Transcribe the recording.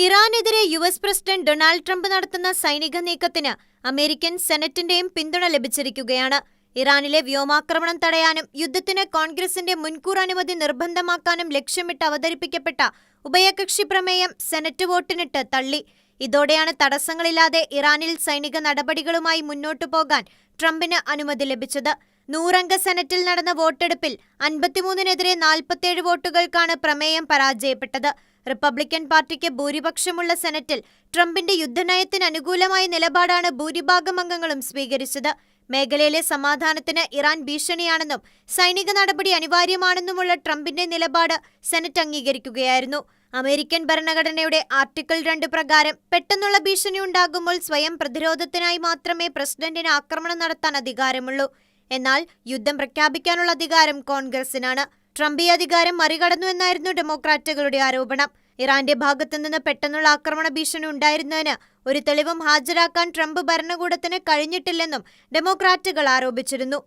ഇറാനെതിരെ US. President Donald Trump നടത്തുന്ന സൈനിക നീക്കത്തിന് അമേരിക്കൻ സെനറ്റിന്റെയും പിന്തുണ ലഭിച്ചിരിക്കുകയാണ്. ഇറാനിലെ വ്യോമാക്രമണം തടയാനും യുദ്ധത്തിന് കോൺഗ്രസിന്റെ മുൻകൂർ അനുമതി നിർബന്ധമാക്കാനും ലക്ഷ്യമിട്ട് അവതരിപ്പിക്കപ്പെട്ട ഉഭയകക്ഷി പ്രമേയം സെനറ്റ് വോട്ടിനിട്ട് തള്ളി. ഇതോടെയാണ് തടസ്സങ്ങളില്ലാതെ ഇറാനിൽ സൈനിക നടപടികളുമായി മുന്നോട്ടു പോകാൻ ട്രംപിന് അനുമതി ലഭിച്ചത്. 100-അംഗ സെനറ്റിൽ നടന്ന വോട്ടെടുപ്പിൽ 53-നെതിരെ 47 വോട്ടുകൾക്കാണ് പ്രമേയം പരാജയപ്പെട്ടത്. റിപ്പബ്ലിക്കൻ പാർട്ടിക്ക് ഭൂരിപക്ഷമുള്ള സെനറ്റിൽ ട്രംപിന്റെ യുദ്ധനയത്തിന് അനുകൂലമായ നിലപാടാണ് ഭൂരിഭാഗം അംഗങ്ങളും സ്വീകരിച്ചത്. മേഖലയിലെ സമാധാനത്തിന് ഇറാൻ ഭീഷണിയാണെന്നും സൈനിക നടപടി അനിവാര്യമാണെന്നുമുള്ള ട്രംപിന്റെ നിലപാട് സെനറ്റ് അംഗീകരിക്കുകയായിരുന്നു. അമേരിക്കൻ ഭരണഘടനയുടെ ആർട്ടിക്കിൾ 2 പ്രകാരം പെട്ടെന്നുള്ള ഭീഷണി ഉണ്ടാകുമ്പോൾ സ്വയം പ്രതിരോധത്തിനായി മാത്രമേ പ്രസിഡന്റിന് ആക്രമണം നടത്താൻ അധികാരമുള്ളൂ. എന്നാൽ യുദ്ധം പ്രഖ്യാപിക്കാനുള്ള അധികാരം കോൺഗ്രസിനാണ്. ട്രംപ് ഈ അധികാരം മറികടന്നുവെന്നായിരുന്നു ഡെമോക്രാറ്റുകളുടെ ആരോപണം. ഇറാന്റെ ഭാഗത്തുനിന്ന് പെട്ടെന്നുള്ള ആക്രമണ ഭീഷണി ഉണ്ടായിരുന്നതിന് ഒരു തെളിവും ഹാജരാക്കാൻ ട്രംപ് ഭരണകൂടത്തിന് കഴിഞ്ഞിട്ടില്ലെന്നും ഡെമോക്രാറ്റുകൾ ആരോപിച്ചിരുന്നു.